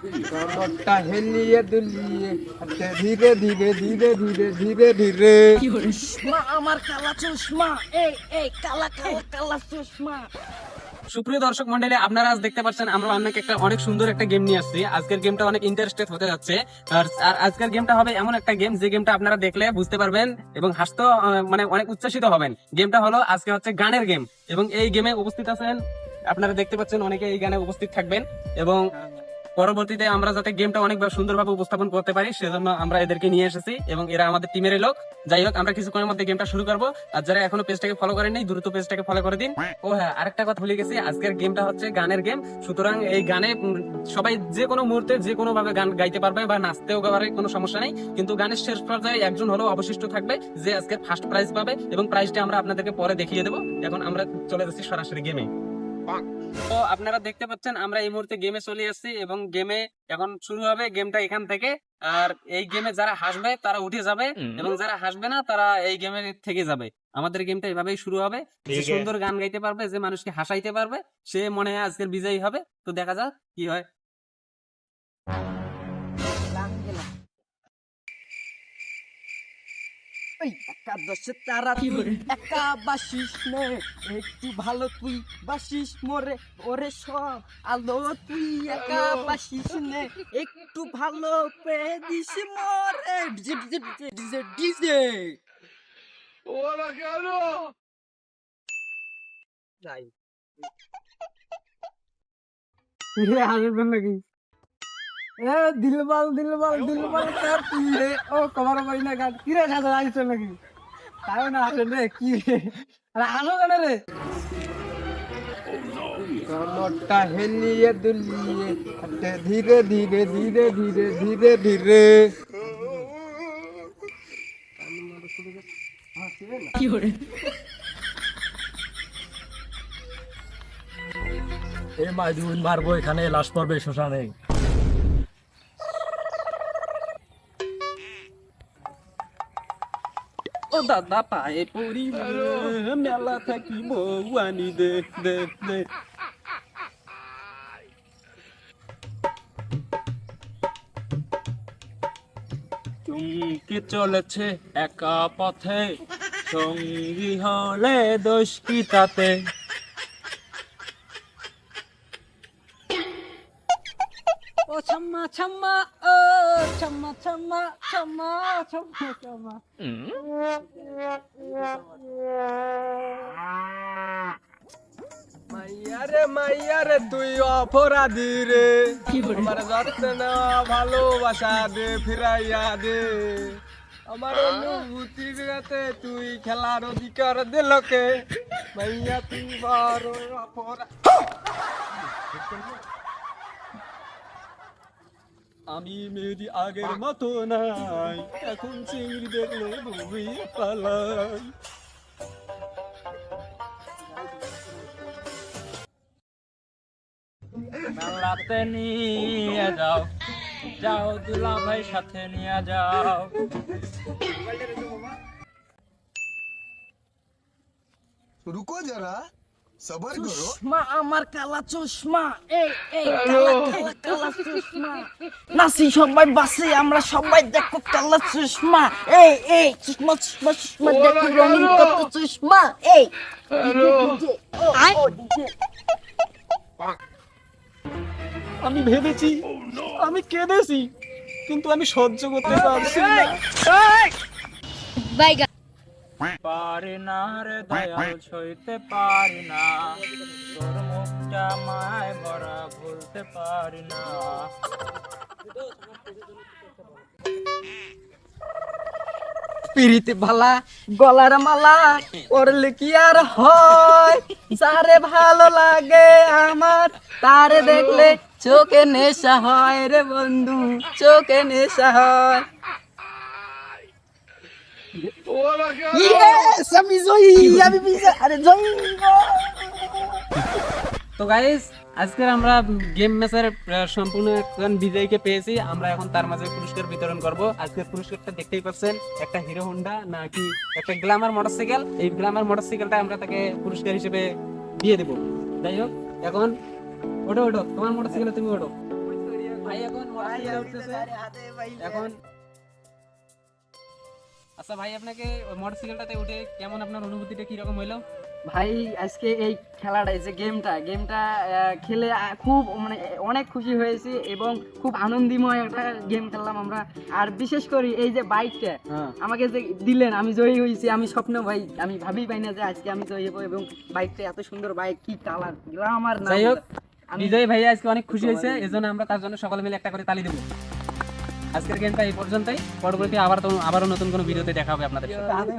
कमरটা হেলিয়ে দুলিয়ে হাঁটে ধীরে ধীরে ধীরে ধীরে ধীরে ধীরে। মা আমার কালা চশমা, এই এই কালা কালা কালা চশমা। সুপ্রিয় দর্শক মন্ডলী, আপনারা আজ দেখতে পাচ্ছেন আমরা অনেক সুন্দর একটা গেম নিয়ে আসছি। আজকের গেমটা অনেক ইন্টারেস্টেড হতে যাচ্ছে। আর আজকের গেমটা হবে এমন একটা গেম যে গেমটা আপনারা দেখলে বুঝতে পারবেন এবং হাসতে মানে অনেক উচ্ছ্বসিত হবেন। গেমটা হলো আজকে হচ্ছে গানের গেম এবং এই গেমে উপস্থিত আছেন আপনারা দেখতে পাচ্ছেন অনেকে এই গানে উপস্থিত থাকবেন এবং পরবর্তীতে আমরা যাতে গেমটা অনেক সুন্দরভাবে উপস্থাপন করতে পারি সেজন্য আমরা এদেরকে নিয়ে এসেছি এবং এরা আমাদের টিমের লোক। যাই হোক, আমরা কিছুক্ষণের মধ্যে গেমটা শুরু করবো। আর যারা এখনো পেজটাকে ফলো করেন নাই, দ্রুত পেজটাকে ফলো করে দিন। ও হ্যাঁ, আরেকটা কথা ভুলে গেছি, আজকের গেমটা হচ্ছে গানের গেম। সুতরাং এই গানে সবাই যে কোনো মুহূর্তে যে কোনো ভাবে গান গাইতে পারবে বা নাচতেও পারে, কোনো সমস্যা নেই। কিন্তু গানের শেষ পর্যায়ে একজন হলেও অবশিষ্ট থাকবে যে আজকের ফার্স্ট প্রাইজ পাবে এবং প্রাইজটা আমরা আপনাদেরকে পরে দেখিয়ে দেবো। এখন আমরা চলে যাচ্ছি সরাসরি গেমে। তো আপনারা দেখতে পাচ্ছেন আমরা এই মুহূর্তে গেমে চলে আসছি এবং গেমে এখন শুরু হবে গেমটা এখান থেকে। আর এই গেমে যারা হাসবে তারা উঠে যাবে এবং যারা হাসবে না তারা এই গেমে থেকে যাবে। আমাদের গেমটা এভাবেই শুরু হবে। যে সুন্দর গান গাইতে পারবে, যে মানুষকে হাসাইতে পারবে, সে মনে হয় আজকের বিজয়ী হবে। তো দেখা যাক কি হয়। একাদশে তারা তুই একা বাসিস নে, একটু ভালো তুই বাসিস মোরে, ওরে সব আলো তুই একা বাসিস নে, একটু ভালো পেয়ে দিস মোরে। DJ DJ DJ DJ DJ. ওরা কেন? যাই হাসবেন নাকি? এ দিলবাল দিলবাল দিলবাল কার তুই রে? ও কমার পারি না গান কি রে? সাদা আইছ নাকি? তাই না আসেন রে কি রে? আরে আসো কেন রে? কমরটা হেলিয়ে দুলিয়ে হাঁটে ধীরে ধীরে ধীরে ধীরে ধীরে ধীরে। এ মাইদুল মারবো এখানে, লাশ পড়বে শ্মশানে। ও দাদা পায়ে পড়ি মেলা থাকি বউয়ানি দে দে দে। চুমকি চলেছে একা পথে, সঙ্গী হলে দোষ কি তাতে? ও ছাম্মা ছাম্মা, ও ছাম্মা ছাম্মা ছাম্মা ছাম্মা ছাম্মা। মাইয়া রে তুই অপরাধী রে, আমার যত্ন নেওয়া ভালোবাসা দে ফিরাইয়া দে। আমার অনুভূতি গাতে তুই খেলার অধিকার দিলকে, মাইয়া তুই বড় অপরাধী। আমি মেহেদি আগের মতো নাই, এখন চিংড়ি দেখলে বুবি পালাই। মেলাতে নিয়ে যাও, যাও দুলা ভাই সাথে নিয়ে যাও। रुको जरा सबर करो। চশমা আমার কালা চশমা, এই এই কালা কালা কালা চশমা। নাচি সবাই বাসে, আমরা সবাই দেখো কালা চশমা, এই এই চশমা চশমা চশমা দেখো রঙিন কত চশমা। এই আমি ভেবেছি, আমি কেঁদেছি, কিন্তু আমি সহ্য করতে পারছি না। পারি না রে দয়াল, সইতে পারি না, তোর মুখটা মায় ভরা ভুলতে পারি না। পিরিতে ভালা গলার মালা পরলে কি আর হয়, যারে ভালো লাগে আমার তারে দেখলে চোখে নেশা হয় রে বন্ধু, চোখে নেশা হয়। Yes, আমি জয়ী, আমি বিজয়, আরে জয়ী। তো গাইস, আজকের আমরা গেম ম্যাচের সম্পূর্ণ একজন বিজয়ীকে পেয়েছি। আমরা এখন তার মাঝে পুরস্কার বিতরণ করব। আজকের পুরস্কারটা দেখতেই পাচ্ছেন, একটা হিরো হোন্ডা নাকি একটা গ্ল্যামার মোটরসাইকেল। এই গ্ল্যামার মোটরসাইকেলটা আমরা তাকে পুরস্কার হিসেবে দিয়ে দেব। যাই হোক, এখন ওঠো ওঠো, তোমার মোটরসাইকেলে তুমি ওঠো। ভাই এখন মোটরসাইকেলে উঠতেছে এখন। আচ্ছা ভাই, আপনাকে মোটরসাইকেলটাতে উঠে কেমন, আপনার অনুভূতিটা কি রকম হইলো? ভাই আজকে এই খেলাটা, এই যে গেমটা খেলে খুব মানে অনেক খুশি হয়েছি এবং খুব আনন্দময় একটা গেম খেললাম আমরা। আর বিশেষ করে এই যে বাইকটা আমাকে যে দিলেন, আমি জয়ী হয়েছি। আমি স্বপ্ন ভাই, আমি ভাবি পাই না যে আজকে আমি জয়ী হবো, এবং বাইকটা এত সুন্দর বাইক, কি কালার, আমার নাম। যাই হোক, বিজয় ভাই আজকে অনেক খুশি হয়েছে, এজন্য আমরা তার জন্য সকলে মিলে একটা করে তালি দেবো। আজকের গেমটা এই পর্যন্তই, পরবর্তী আবারও নতুন কোনো ভিডিওতে দেখা হবে আপনাদের সাথে।